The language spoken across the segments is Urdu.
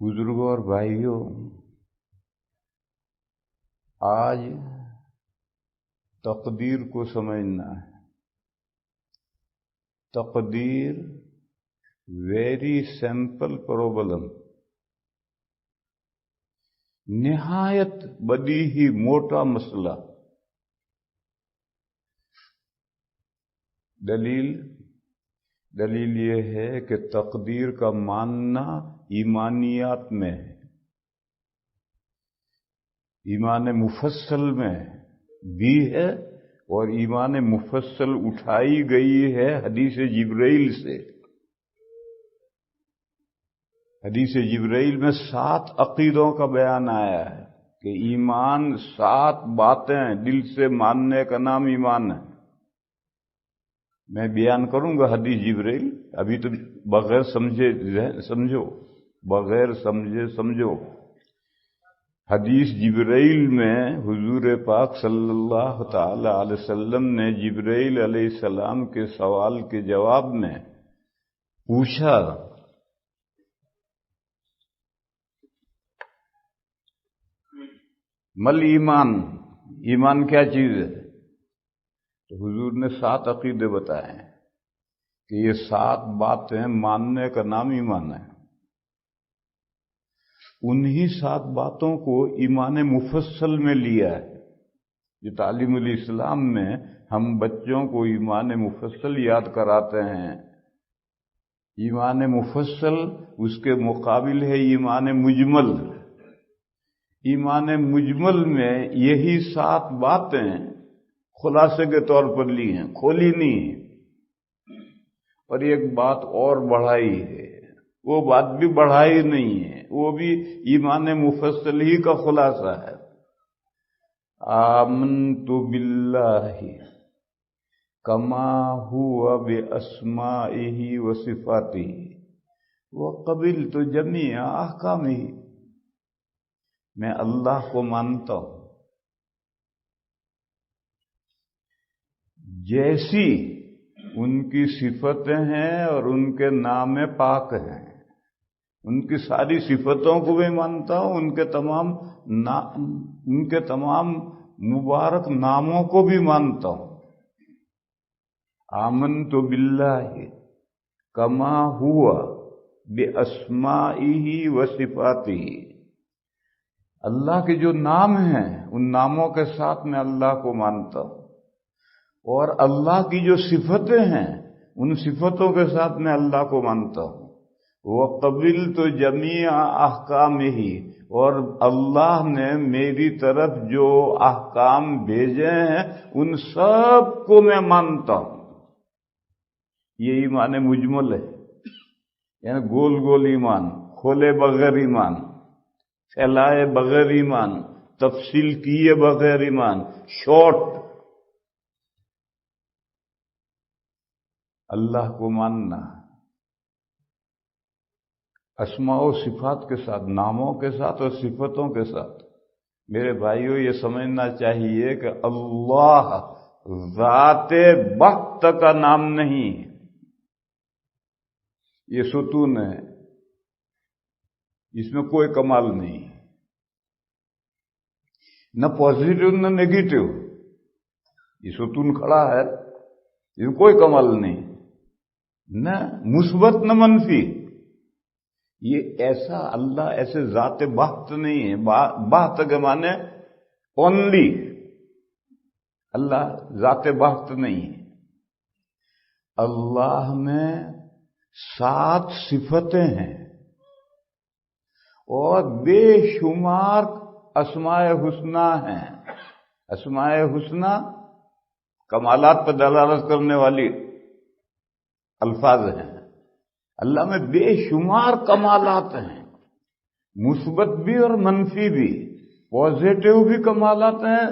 بزرگوں اور بھائیوں، آج تقدیر کو سمجھنا ہے۔ تقدیر ویری سمپل پرابلم، نہایت بدیہی موٹا مسئلہ۔ دلیل یہ ہے کہ تقدیر کا ماننا ایمانیات میں ہے، ایمان مفصل میں بھی ہے، اور ایمان مفصل اٹھائی گئی ہے حدیث جبرائیل سے۔ حدیث جبرائیل میں 7 عقیدوں کا بیان آیا ہے کہ ایمان 7 باتیں دل سے ماننے کا نام ایمان ہے۔ میں بیان کروں گا حدیث جبرائیل، ابھی تو بغیر سمجھو، بغیر سمجھو۔ حدیث جبرائیل میں حضور پاک صلی اللہ تعالی علیہ وسلم نے جبرائیل علیہ السلام کے سوال کے جواب میں پوچھا، مل ایمان، ایمان کیا چیز ہے؟ تو حضور نے 7 عقیدے بتائے ہیں کہ یہ 7 باتیں ماننے کا نام ایمان ہے۔ انہی 7 باتوں کو ایمان مفصل میں لیا ہے۔ جو تعلیم الاسلام میں ہم بچوں کو ایمان مفصل یاد کراتے ہیں، ایمان مفصل اس کے مقابل ہے ایمان مجمل۔ ایمان مجمل میں یہی 7 باتیں خلاصے کے طور پر لی ہیں، کھولی نہیں ہیں۔ اور ایک بات اور بڑھائی ہے، وہ بات بھی بڑھائی نہیں ہے، وہ بھی ایمان مفصل ہی کا خلاصہ ہے۔ آمنت باللہ کما ہوا باسمائہ وصفاتہ وقبلت جمیع احکامہ۔ میں اللہ کو مانتا ہوں جیسی ان کی صفتیں ہیں اور ان کے نام پاک ہیں، ان کی ساری صفتوں کو بھی مانتا ہوں، ان کے تمام مبارک ناموں کو بھی مانتا ہوں۔ آمنت باللہ کما ہوا باسمائہ وصفاتہ۔ اللہ کے جو نام ہیں ان ناموں کے ساتھ میں اللہ کو مانتا ہوں، اور اللہ کی جو صفتیں ہیں ان صفتوں کے ساتھ میں اللہ کو مانتا ہوں۔ وَقَبِلْتُ جَمِيعَ أَحْكَامِهِ، اور اللہ نے میری طرف جو احکام بھیجے ہیں ان سب کو میں مانتا ہوں۔ یہ ایمان مجمل ہے، یعنی گول گول ایمان، کھولے بغیر ایمان، پھیلائے بغیر ایمان، تفصیل کیے بغیر ایمان، شارٹ۔ اللہ کو ماننا اسماء و صفات کے ساتھ، ناموں کے ساتھ اور صفتوں کے ساتھ۔ میرے بھائیوں، یہ سمجھنا چاہیے کہ اللہ ذات بحت کا نام نہیں، یہ ستون ہے، اس میں کوئی کمال نہیں، نہ پازیٹو نہ نیگیٹو۔ یہ ستون کھڑا ہے، اس میں کوئی کمال نہیں، نہ مثبت نہ منفی۔ یہ ایسا اللہ ایسے ذات بحت نہیں ہے۔ بحت کے معنی اونلی، اللہ ذات بحت نہیں ہے۔ اللہ میں 7 صفتیں ہیں اور بے شمار اسماء حسنی ہیں۔ اسماء حسنی کمالات پر دلالت کرنے والی الفاظ ہیں۔ اللہ میں بے شمار کمالات ہیں، مثبت بھی اور منفی بھی، پازیٹو بھی کمالات ہیں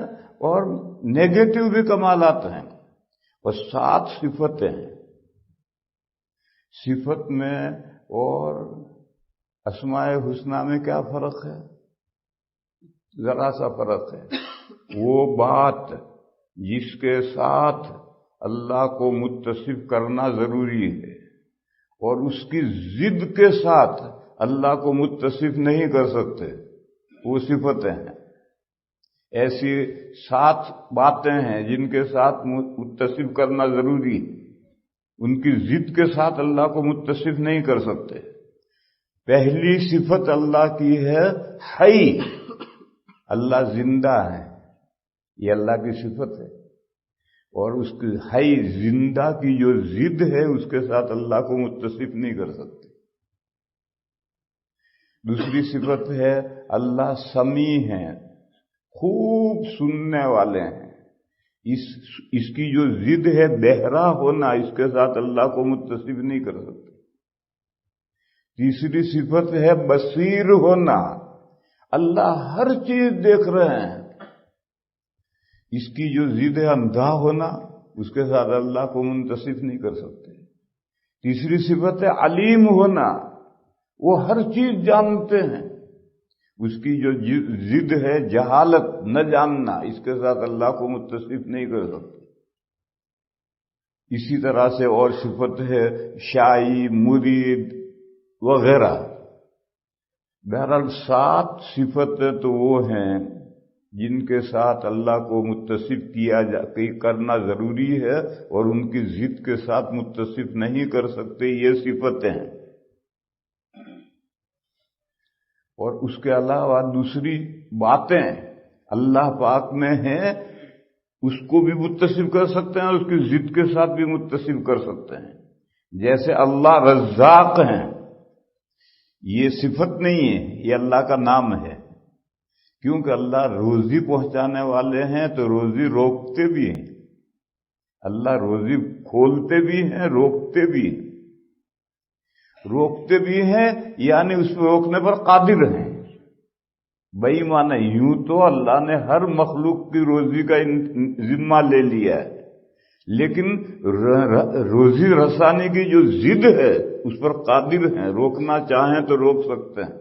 اور نیگیٹو بھی کمالات ہیں، اور 7 صفتیں ہیں۔ صفت میں اور اسماء حسنی میں کیا فرق ہے؟ ذرا سا فرق ہے۔ وہ بات جس کے ساتھ اللہ کو متصف کرنا ضروری ہے، اور اس کی ضد کے ساتھ اللہ کو متصف نہیں کر سکتے، وہ صفتیں ہیں۔ ایسی 7 باتیں ہیں جن کے ساتھ متصف کرنا ضروری، ان کی ضد کے ساتھ اللہ کو متصف نہیں کر سکتے۔ پہلی صفت اللہ کی ہے حی، اللہ زندہ ہے، یہ اللہ کی صفت ہے، اور اس کی حی زندہ کی جو ضد ہے اس کے ساتھ اللہ کو متصف نہیں کر سکتے۔ دوسری صفت ہے اللہ سمیع ہے، خوب سننے والے ہیں، اس کی جو ضد ہے بہرا ہونا، اس کے ساتھ اللہ کو متصف نہیں کر سکتے۔ تیسری صفت ہے بصیر ہونا، اللہ ہر چیز دیکھ رہے ہیں، اس کی جو ضد ہے اندھا ہونا، اس کے ساتھ اللہ کو منتصف نہیں کر سکتے۔ تیسری صفت ہے علیم ہونا، وہ ہر چیز جانتے ہیں، اس کی جو ضد ہے جہالت نہ جاننا، اس کے ساتھ اللہ کو متصف نہیں کر سکتے۔ اسی طرح سے اور صفت ہے شائی، مرید وغیرہ۔ بہرحال 7 صفتیں تو وہ ہیں جن کے ساتھ اللہ کو متصف کرنا ضروری ہے، اور ان کی ضد کے ساتھ متصف نہیں کر سکتے، یہ صفتیں ہیں۔ اور اس کے علاوہ دوسری باتیں اللہ پاک میں ہیں، اس کو بھی متصف کر سکتے ہیں اور اس کی ضد کے ساتھ بھی متصف کر سکتے ہیں۔ جیسے اللہ رزاق ہیں، یہ صفت نہیں ہے، یہ اللہ کا نام ہے، کیونکہ اللہ روزی پہنچانے والے ہیں تو روزی روکتے بھی ہیں، اللہ روزی کھولتے بھی ہیں، روکتے بھی ہیں۔ روکتے بھی ہیں یعنی اس کو روکنے پر قادر ہیں۔ بے ایمان یوں تو اللہ نے ہر مخلوق کی روزی کا ذمہ لے لیا ہے، لیکن روزی رسانی کی جو ضد ہے اس پر قادر ہیں، روکنا چاہیں تو روک سکتے ہیں۔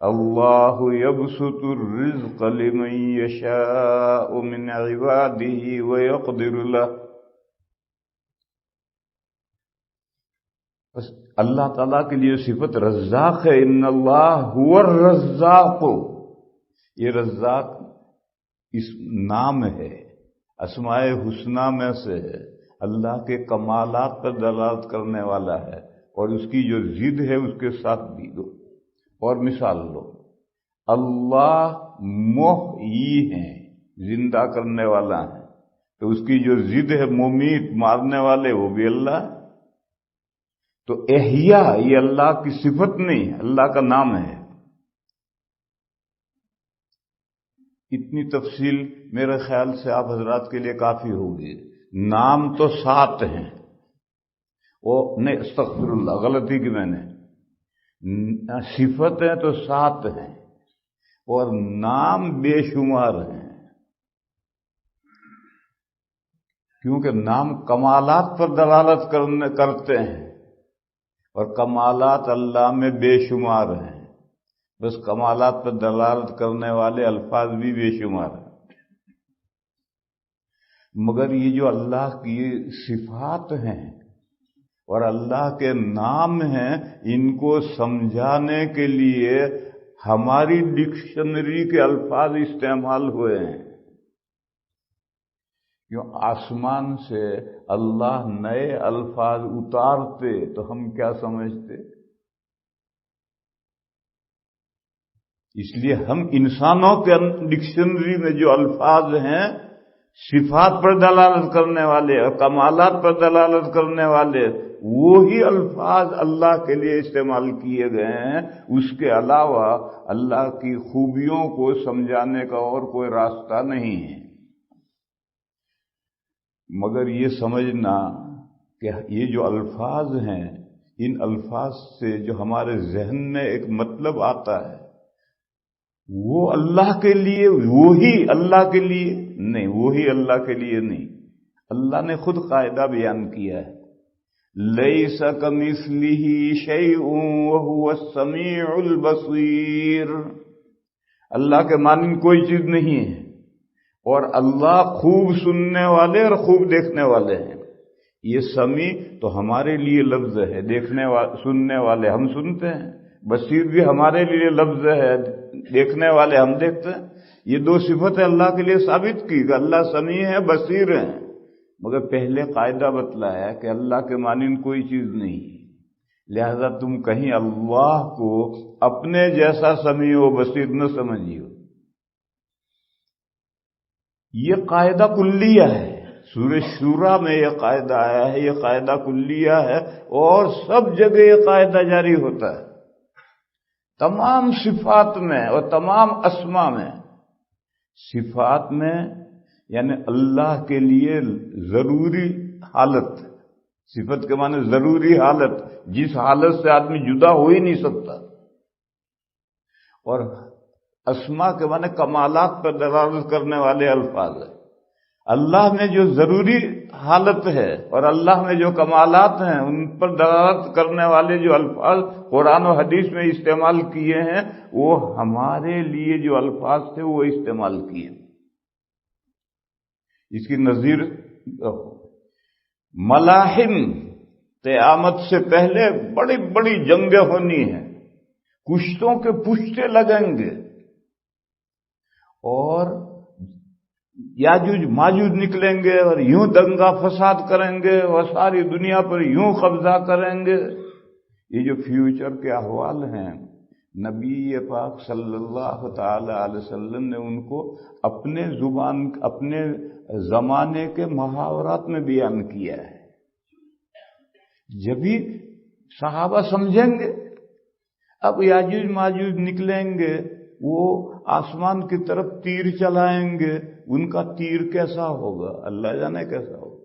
اللہ یبسط الرزق لمن یشاء من عباده ویقدر له۔ بس اللہ تعالیٰ کے لیے صفت رزاق ہے، ان اللہ هو الرزاق، یہ رزاق اس نام ہے، اسماء حسنہ میں سے ہے، اللہ کے کمالات پر دلالت کرنے والا ہے، اور اس کی جو ضد ہے اس کے ساتھ بھی دو۔ اور مثال لو، اللہ محیی ہیں، زندہ کرنے والا ہے، تو اس کی جو ضد ہے ممیت، مارنے والے، وہ بھی اللہ ہے۔ تو احیاء یہ اللہ کی صفت نہیں، اللہ کا نام ہے۔ اتنی تفصیل میرے خیال سے آپ حضرات کے لیے کافی ہوگی۔ نام تو 7 ہیں، وہ نہیں، استغفر اللہ، غلطی کی میں نے، صفتیں تو 7 ہیں اور نام بے شمار ہیں، کیونکہ نام کمالات پر دلالت کرتے ہیں، اور کمالات اللہ میں بے شمار ہیں، بس کمالات پر دلالت کرنے والے الفاظ بھی بے شمار ہیں۔ مگر یہ جو اللہ کی صفات ہیں اور اللہ کے نام ہیں، ان کو سمجھانے کے لیے ہماری ڈکشنری کے الفاظ استعمال ہوئے ہیں۔ کیوں آسمان سے اللہ نئے الفاظ اتارتے تو ہم کیا سمجھتے؟ اس لیے ہم انسانوں کے ڈکشنری میں جو الفاظ ہیں صفات پر دلالت کرنے والے اور کمالات پر دلالت کرنے والے، وہی الفاظ اللہ کے لیے استعمال کیے گئے ہیں۔ اس کے علاوہ اللہ کی خوبیوں کو سمجھانے کا اور کوئی راستہ نہیں ہے۔ مگر یہ سمجھنا کہ یہ جو الفاظ ہیں، ان الفاظ سے جو ہمارے ذہن میں ایک مطلب آتا ہے وہ اللہ کے لیے، وہی اللہ کے لیے نہیں، وہی اللہ کے لیے نہیں۔ اللہ نے خود قاعدہ بیان کیا ہے، لیس کمثلہ شیء وہو السمیع البصیر، اللہ کے مانند کوئی چیز نہیں ہے، اور اللہ خوب سننے والے اور خوب دیکھنے والے ہیں۔ یہ سمیع تو ہمارے لیے لفظ ہے، دیکھنے سننے والے ہم سنتے ہیں، بصیر بھی ہمارے لیے لفظ ہے، دیکھنے والے ہم دیکھتے ہیں۔ یہ دو صفتیں اللہ کے لیے ثابت کی کہ اللہ سمیع ہے، بصیر ہیں، مگر پہلے قاعدہ بتلایا کہ اللہ کے مانند کوئی چیز نہیں، لہذا تم کہیں اللہ کو اپنے جیسا سمیع و بصیر نہ سمجھیو۔ یہ قاعدہ کلیہ ہے، سورہ شورى میں یہ قاعدہ آیا ہے، یہ قاعدہ کلیہ ہے، اور سب جگہ یہ قاعدہ جاری ہوتا ہے، تمام صفات میں اور تمام اسماء میں۔ صفات میں یعنی اللہ کے لیے ضروری حالت، صفت کے معنی ضروری حالت، جس حالت سے آدمی جدا ہو ہی نہیں سکتا، اور اسماء کے معنی کمالات پر دلالت کرنے والے الفاظ ہیں۔ اللہ میں جو ضروری حالت ہے اور اللہ میں جو کمالات ہیں ان پر دلالت کرنے والے جو الفاظ قرآن و حدیث میں استعمال کیے ہیں، وہ ہمارے لیے جو الفاظ تھے وہ استعمال کیے۔ اس کی نظیر ملاحم، قیامت سے پہلے بڑی بڑی جنگیں ہونی ہیں، کشتوں کے پشتے لگیں گے، اور یاجوج ماجوج نکلیں گے اور یوں دنگا فساد کریں گے اور ساری دنیا پر یوں قبضہ کریں گے۔ یہ جو فیوچر کے احوال ہیں، نبی پاک صلی اللہ تعالی علیہ وسلم نے ان کو اپنے زمانے کے محاورات میں بیان کیا ہے۔ جبھی صحابہ سمجھیں گے۔ اب یاجوج ماجوج نکلیں گے، وہ آسمان کی طرف تیر چلائیں گے، ان کا تیر کیسا ہوگا اللہ جانے کیسا ہوگا۔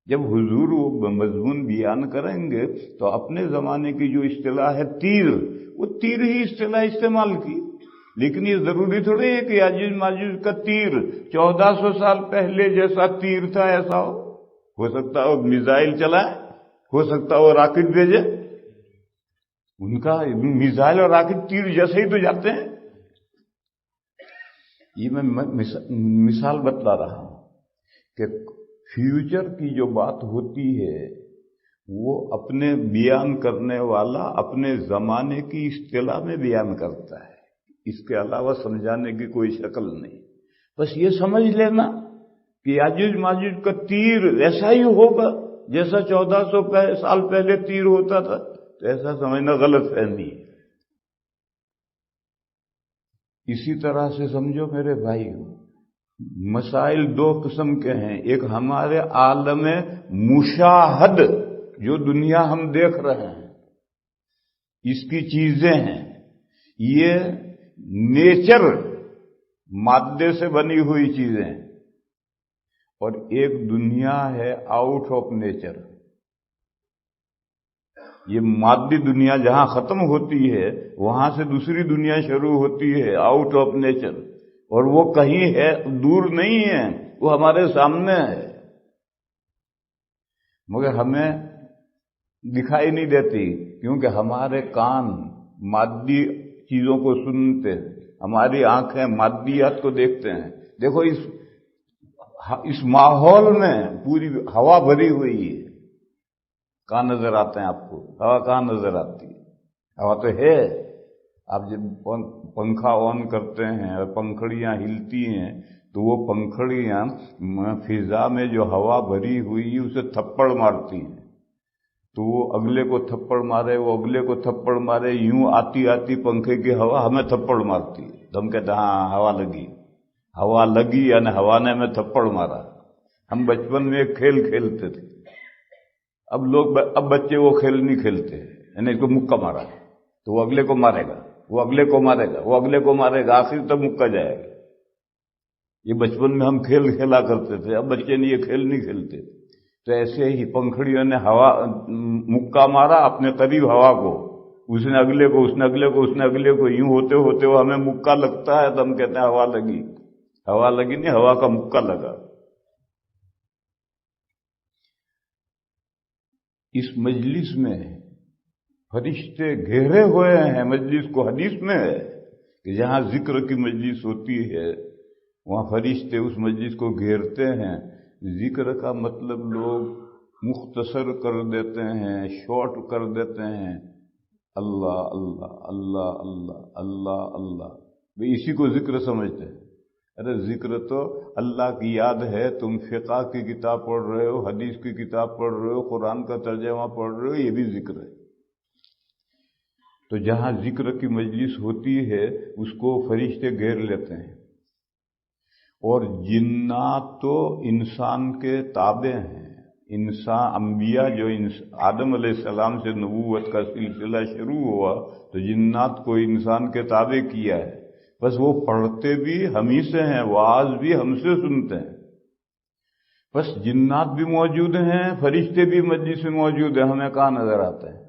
جب حضور وہ مضمون بیان کریں گے تو اپنے زمانے کی جو اصطلاح ہے تیر، وہ تیر ہی اصطلاح استعمال کی، لیکن یہ ضروری تھوڑی ہے کہ یاجوج ماجوج کا تیر 1400 سال پہلے جیسا تیر تھا ایسا ہو سکتا ہے وہ میزائل چلائے، ہو سکتا ہے وہ راکٹ بھیجے، ان کا میزائل اور راکٹ تیر جیسے ہی تو جاتے ہیں۔ یہ میں مثال بتلا رہا ہوں کہ فیوچر کی جو بات ہوتی ہے وہ اپنے بیان کرنے والا اپنے زمانے کی اصطلاح میں بیان کرتا ہے، اس کے علاوہ سمجھانے کی کوئی شکل نہیں۔ بس یہ سمجھ لینا کہ یاجوج ماجوج کا تیر ایسا ہی ہوگا جیسا 1400 سال پہلے تیر ہوتا تھا، تو ایسا سمجھنا غلط فہمی ہے۔ اسی طرح سے سمجھو میرے بھائی، مسائل دو قسم کے ہیں، ایک ہمارے عالم مشاہد جو دنیا ہم دیکھ رہے ہیں، اس کی چیزیں ہیں، یہ نیچر مادے سے بنی ہوئی چیزیں، اور ایک دنیا ہے آؤٹ آف نیچر۔ یہ مادی دنیا جہاں ختم ہوتی ہے وہاں سے دوسری دنیا شروع ہوتی ہے، آؤٹ آف نیچر، اور وہ کہیں ہے، دور نہیں ہے، وہ ہمارے سامنے ہے، مگر ہمیں دکھائی نہیں دیتی کیونکہ ہمارے کان مادی چیزوں کو سنتے ہیں، ہماری آنکھیں مادیات کو دیکھتے ہیں۔ دیکھو اس ماحول میں پوری ہوا بھری ہوئی ہے، کہاں نظر آتے ہیں آپ کو؟ ہوا کہاں نظر آتی ہے؟ ہوا تو ہے، آپ جب پنکھا آن کرتے ہیں اور پنکھڑیاں ہلتی ہیں تو وہ پنکھڑیاں فضا میں جو ہوا بھری ہوئی اسے تھپڑ مارتی ہیں، تو وہ اگلے کو تھپڑ مارے، وہ اگلے کو تھپڑ مارے، یوں آتی آتی پنکھے کی ہوا ہمیں تھپڑ مارتی ہے، تو ہم کہتے ہیں ہاں ہوا لگی، ہوا لگی یعنی ہوا نے ہمیں تھپڑ مارا۔ ہم بچپن میں ایک کھیل کھیلتے تھے، اب بچے وہ کھیل نہیں کھیلتے، یعنی اس کو مکہ مارا تو وہ اگلے کو مارے گا، وہ اگلے کو مارے گا، وہ اگلے کو مارے گا، آخر تک مکہ جائے گا۔ یہ بچپن میں ہم کھیل کھیلا کرتے تھے، اب بچے نے یہ کھیل نہیں کھیلتے۔ تو ایسے ہی پنکھڑیوں نے ہوا مکہ مارا اپنے قریب ہوا کو، اس نے اگلے کو، اس نے اگلے کو، اس نے اگلے کو، یوں ہوتے ہوتے وہ ہمیں مکہ لگتا ہے تو ہم کہتے ہیں ہوا لگی۔ ہوا لگی نہیں، ہوا کا مکہ لگا۔ اس مجلس میں فرشتے گھیرے ہوئے ہیں، مجلس کو حدیث میں ہے کہ جہاں ذکر کی مجلس ہوتی ہے وہاں فرشتے اس مجلس کو گھیرتے ہیں۔ ذکر کا مطلب لوگ مختصر کر دیتے ہیں، شارٹ کر دیتے ہیں، اللہ اللہ اللہ اللہ اللہ اللہ، وہ اسی کو ذکر سمجھتے ہیں۔ ارے ذکر تو اللہ کی یاد ہے، تم فقہ کی کتاب پڑھ رہے ہو، حدیث کی کتاب پڑھ رہے ہو، قرآن کا ترجمہ پڑھ رہے ہو، یہ بھی ذکر ہے۔ تو جہاں ذکر کی مجلس ہوتی ہے اس کو فرشتے گھیر لیتے ہیں، اور جنات تو انسان کے تابع ہیں۔ انسان انبیاء جو آدم علیہ السلام سے نبوت کا سلسلہ شروع ہوا تو جنات کو انسان کے تابع کیا ہے، بس وہ پڑھتے بھی ہم ہی سے ہیں، وعظ بھی ہم سے سنتے ہیں۔ بس جنات بھی موجود ہیں، فرشتے بھی مجلس میں موجود ہیں، ہمیں کہاں نظر آتے ہیں؟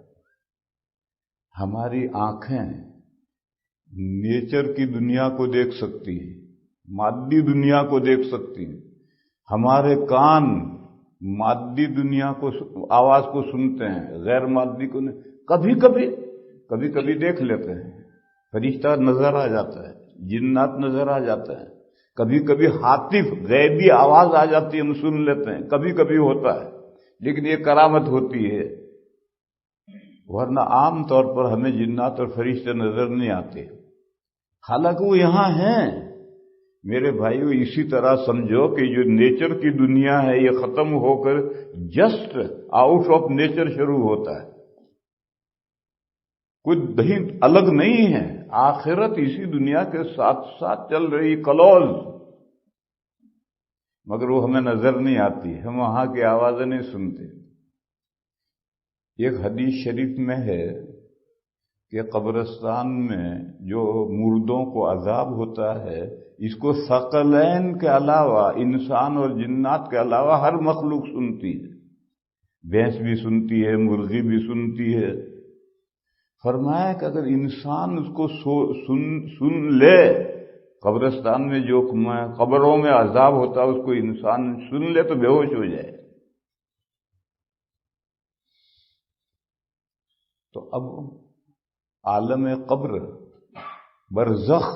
ہماری آنکھیں نیچر کی دنیا کو دیکھ سکتی ہیں، مادی دنیا کو دیکھ سکتی ہیں، ہمارے کان مادی دنیا کو آواز کو سنتے ہیں، غیر مادی کو نہیں۔ کبھی کبھی دیکھ لیتے ہیں، فرشتہ نظر آ جاتا ہے، جنات نظر آ جاتا ہے، کبھی کبھی ہاتف غیبی آواز آ جاتی ہے، ہم سن لیتے ہیں، کبھی کبھی ہوتا ہے، لیکن یہ کرامت ہوتی ہے، ورنہ عام طور پر ہمیں جنات اور فرشتے نظر نہیں آتے، حالانکہ وہ یہاں ہیں۔ میرے بھائیو، اسی طرح سمجھو کہ جو نیچر کی دنیا ہے یہ ختم ہو کر جسٹ آؤٹ آف نیچر شروع ہوتا ہے، کوئی دہیں الگ نہیں ہے، آخرت اسی دنیا کے ساتھ ساتھ چل رہی کلوز، مگر وہ ہمیں نظر نہیں آتی، ہم وہاں کی آوازیں نہیں سنتے۔ ایک حدیث شریف میں ہے کہ قبرستان میں جو مردوں کو عذاب ہوتا ہے، اس کو ثقلین کے علاوہ، انسان اور جنات کے علاوہ ہر مخلوق سنتی ہے، بھینس بھی سنتی ہے، مرغی بھی سنتی ہے۔ فرمایا کہ اگر انسان اس کو سن لے، قبرستان میں جو قبروں میں عذاب ہوتا ہے اس کو انسان سن لے تو بے ہوش ہو جائے۔ تو اب عالم قبر، برزخ،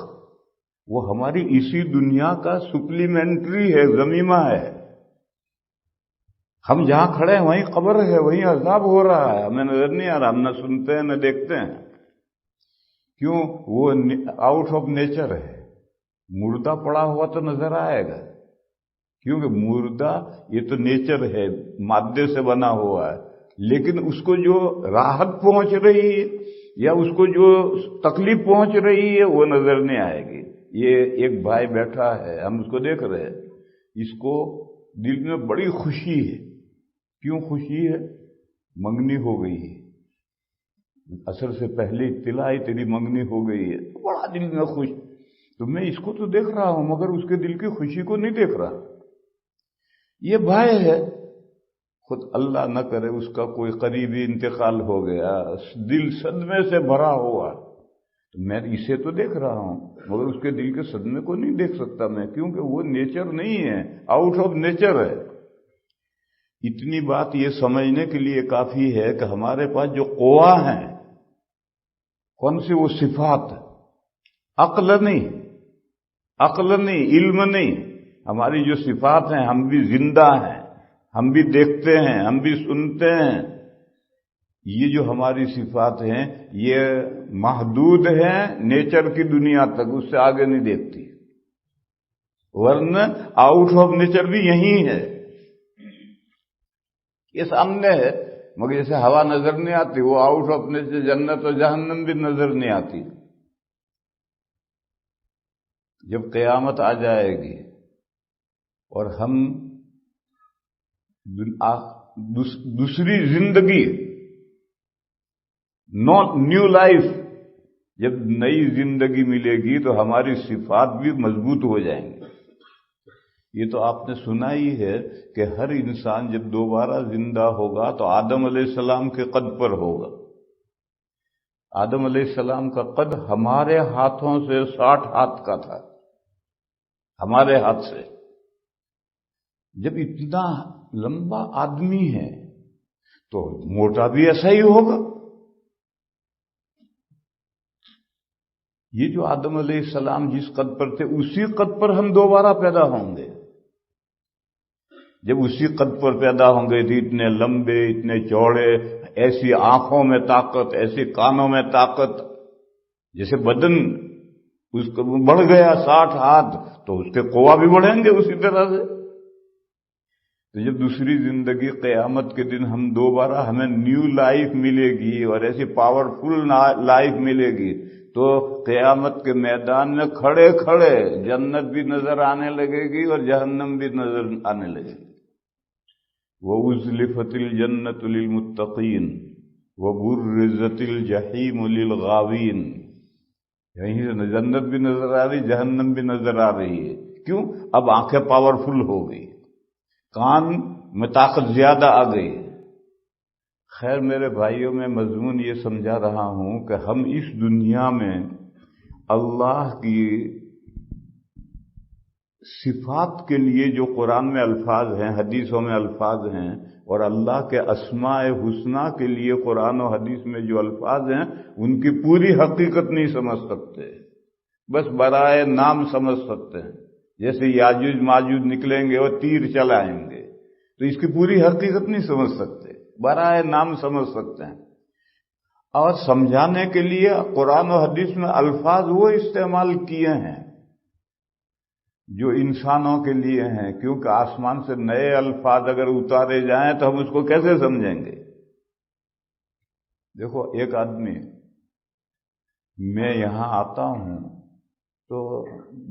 وہ ہماری اسی دنیا کا سپلیمنٹری ہے، ضمیمہ ہے۔ ہم جہاں کھڑے ہیں وہیں قبر ہے، وہیں عذاب ہو رہا ہے، ہمیں نظر نہیں آ رہا، ہم نہ سنتے ہیں نہ دیکھتے ہیں۔ کیوں؟ وہ آؤٹ آف نیچر ہے۔ مردہ پڑا ہوا تو نظر آئے گا، کیونکہ مردہ یہ تو نیچر ہے، مادے سے بنا ہوا ہے، لیکن اس کو جو راحت پہنچ رہی ہے یا اس کو جو تکلیف پہنچ رہی ہے وہ نظر نہیں آئے گی۔ یہ ایک بھائی بیٹھا ہے، ہم اس کو دیکھ رہے ہیں، اس کو دل میں بڑی خوشی ہے۔ کیوں خوشی ہے؟ منگنی ہو گئی ہے، عصر سے پہلے اطلاع آئی تیری منگنی ہو گئی ہے، بڑا دل میں خوش۔ تو میں اس کو تو دیکھ رہا ہوں مگر اس کے دل کی خوشی کو نہیں دیکھ رہا۔ یہ بھائی ہے، خود اللہ نہ کرے اس کا کوئی قریبی انتقال ہو گیا، دل صدمے سے بھرا ہوا، تو میں اسے تو دیکھ رہا ہوں مگر اس کے دل کے صدمے کو نہیں دیکھ سکتا میں، کیونکہ وہ نیچر نہیں ہے، آؤٹ آف نیچر ہے۔ اتنی بات یہ سمجھنے کے لیے کافی ہے کہ ہمارے پاس جو قوا ہیں، کون سی؟ وہ صفات، عقل نہیں، علم نہیں، ہماری جو صفات ہیں، ہم بھی زندہ ہیں، ہم بھی دیکھتے ہیں، ہم بھی سنتے ہیں، یہ جو ہماری صفات ہیں یہ محدود ہیں نیچر کی دنیا تک، اس سے آگے نہیں دیکھتی، ورنہ آؤٹ آف نیچر بھی یہی ہے، یہ سامنے ہے، مگر جیسے ہوا نظر نہیں آتی، وہ آؤٹ آف نیچر جنت اور جہنم بھی نظر نہیں آتی۔ جب قیامت آ جائے گی اور ہم دوسری زندگی، نیو لائف، جب نئی زندگی ملے گی تو ہماری صفات بھی مضبوط ہو جائیں گی۔ یہ تو آپ نے سنا ہی ہے کہ ہر انسان جب دوبارہ زندہ ہوگا تو آدم علیہ السلام کے قد پر ہوگا۔ آدم علیہ السلام کا قد ہمارے ہاتھوں سے 60 ہاتھ کا تھا، ہمارے ہاتھ سے۔ جب اتنا لمبا آدمی ہے تو موٹا بھی ایسا ہی ہوگا۔ یہ جو آدم علیہ السلام جس قد پر تھے اسی قد پر ہم دوبارہ پیدا ہوں گے۔ جب اسی قد پر پیدا ہوں گے تو اتنے لمبے، اتنے چوڑے، ایسی آنکھوں میں طاقت، ایسی کانوں میں طاقت، جیسے بدن اس کا بڑھ گیا 60 ہاتھ تو اس کے قوا بھی بڑھیں گے اسی طرح سے۔ تو جب دوسری زندگی قیامت کے دن ہم دوبارہ ہمیں نیو لائف ملے گی اور ایسی پاورفل لائف ملے گی تو قیامت کے میدان میں کھڑے کھڑے جنت بھی نظر آنے لگے گی اور جہنم بھی نظر آنے لگے گی۔ وَأُزْلِفَتِ الْجَنَّةُ لِلْمُتَّقِينَ وَبُرِّزَتِ الْجَحِيمُ لِلْغَاوِينَ، یہیں سے جنت بھی نظر آ رہی، جہنم بھی نظر آ رہی ہے۔ کیوں؟ اب آنکھیں پاورفل ہو گئی، کان میں طاقت زیادہ آ گئی۔ خیر میرے بھائیوں، میں مضمون یہ سمجھا رہا ہوں کہ ہم اس دنیا میں اللہ کی صفات کے لیے جو قرآن میں الفاظ ہیں، حدیثوں میں الفاظ ہیں، اور اللہ کے اسماء حسنی کے لیے قرآن و حدیث میں جو الفاظ ہیں ان کی پوری حقیقت نہیں سمجھ سکتے، بس برائے نام سمجھ سکتے ہیں۔ جیسے یاجوج ماجوج نکلیں گے اور تیر چلائیں گے تو اس کی پوری حقیقت نہیں سمجھ سکتے، برائے نام سمجھ سکتے ہیں۔ اور سمجھانے کے لیے قرآن و حدیث میں الفاظ وہ استعمال کیے ہیں جو انسانوں کے لیے ہیں، کیونکہ آسمان سے نئے الفاظ اگر اتارے جائیں تو ہم اس کو کیسے سمجھیں گے؟ دیکھو، ایک آدمی، میں یہاں آتا ہوں تو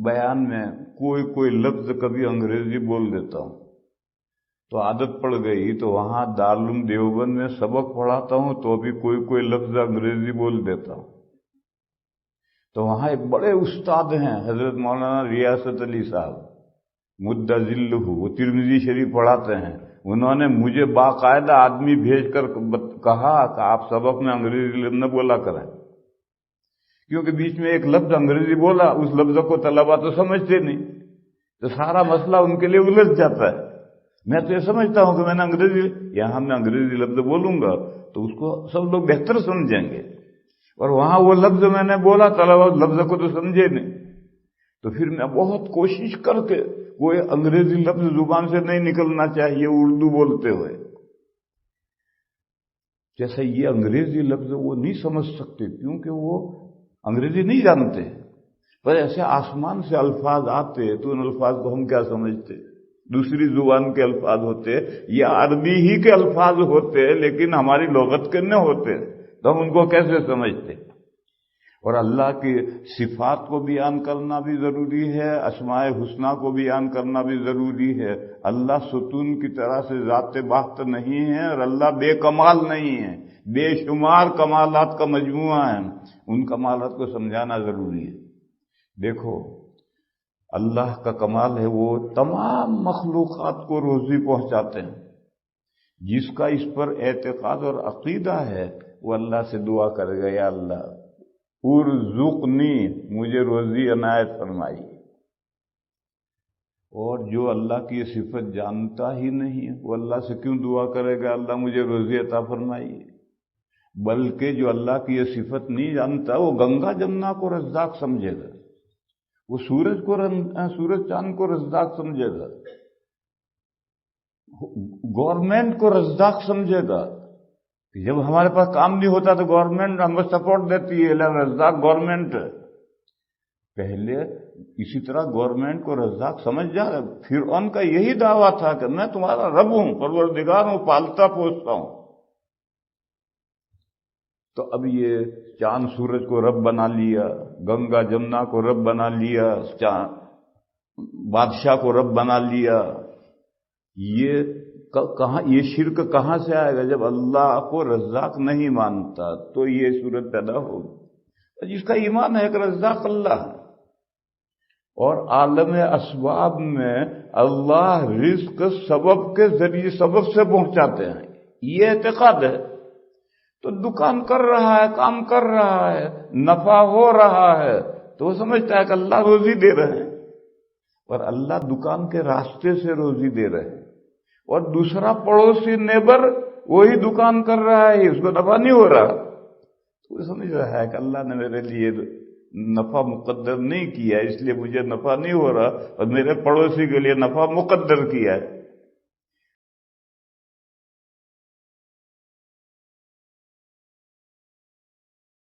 بیان میں کوئی لفظ کبھی انگریزی بول دیتا ہوں تو عادت پڑ گئی، تو وہاں دارالعلوم دیوبند میں سبق پڑھاتا ہوں تو بھی کوئی لفظ انگریزی بول دیتا ہوں۔ تو وہاں ایک بڑے استاد ہیں حضرت مولانا ریاست علی صاحب مدہ ذلہ، وہ ترمذی شریف پڑھاتے ہیں۔ انہوں نے مجھے باقاعدہ آدمی بھیج کر کہا کہ آپ سبق میں انگریزی لفظ نہ بولا کریں، کیونکہ بیچ میں ایک لفظ انگریزی بولا، اس لفظ کو طلبہ تو سمجھتے نہیں، تو سارا مسئلہ ان کے لیے الجھ جاتا ہے۔ میں تو یہ سمجھتا ہوں کہ میں نے یہاں میں انگریزی لفظ بولوں گا تو اس کو سب لوگ بہتر سمجھیں گے، اور وہاں وہ لفظ میں نے بولا طلبہ اس لفظ کو تو سمجھے نہیں، تو پھر میں بہت کوشش کر کے کوئی انگریزی لفظ زبان سے نہیں نکلنا چاہیے اردو بولتے ہوئے، جیسے یہ انگریزی لفظ وہ نہیں سمجھ سکتے کیونکہ وہ انگریزی نہیں جانتے، پر ایسے آسمان سے الفاظ آتے تو ان الفاظ کو ہم کیا سمجھتے؟ دوسری زبان کے الفاظ ہوتے یا عربی ہی کے الفاظ ہوتے لیکن ہماری لغت کے نہ ہوتے تو ہم ان کو کیسے سمجھتے؟ اور اللہ کی صفات کو بیان کرنا بھی ضروری ہے، اسماء حسنی کو بیان کرنا بھی ضروری ہے۔ اللہ ستون کی طرح سے ذات بحت نہیں ہے اور اللہ بے کمال نہیں ہے، بے شمار کمالات کا مجموعہ ہے، ان کمالات کو سمجھانا ضروری ہے۔ دیکھو، اللہ کا کمال ہے وہ تمام مخلوقات کو روزی پہنچاتے ہیں۔ جس کا اس پر اعتقاد اور عقیدہ ہے وہ اللہ سے دعا کرے گا، یا اللہ ارزقنی، مجھے روزی عنایت فرمائی۔ اور جو اللہ کی یہ صفت جانتا ہی نہیں وہ اللہ سے کیوں دعا کرے گا اللہ مجھے روزی عطا فرمائیے؟ بلکہ جو اللہ کی یہ صفت نہیں جانتا وہ گنگا جمنا کو رزاق سمجھے گا، وہ سورج چاند کو رزاق سمجھے گا، گورنمنٹ کو رزاق سمجھے گا۔ جب ہمارے پاس کام نہیں ہوتا تو گورنمنٹ ہم کو سپورٹ دیتی ہے، رزاق گورنمنٹ۔ پہلے اسی طرح گورنمنٹ کو رزاق سمجھ جا رہا۔ فرعون کا یہی دعویٰ تھا کہ میں تمہارا رب ہوں، پروردگار ہوں، پالتا پوستا ہوں۔ تو اب یہ چاند سورج کو رب بنا لیا، گنگا جمنا کو رب بنا لیا، بادشاہ کو رب بنا لیا۔ یہ شرک کہاں سے آئے گا؟ جب اللہ کو رزاق نہیں مانتا تو یہ صورت پیدا ہوگی۔ جس کا ایمان ہے کہ رزاق اللہ ہے اور عالم اسباب میں اللہ رزق سبب کے ذریعے سبب سے پہنچاتے ہیں، یہ اعتقاد ہے۔ تو دکان کر رہا ہے، کام کر رہا ہے، نفع ہو رہا ہے تو وہ سمجھتا ہے کہ اللہ روزی دے رہے ہیں، اور اللہ دکان کے راستے سے روزی دے رہے ہیں، اور دوسرا پڑوسی نیبر وہی دکان کر رہا ہے، اس کو نفع نہیں ہو رہا، تو وہ سمجھ رہا ہے کہ اللہ نے میرے لیے نفع مقدر نہیں کیا اس لیے مجھے نفع نہیں ہو رہا، اور میرے پڑوسی کے لیے نفع مقدر کیا ہے۔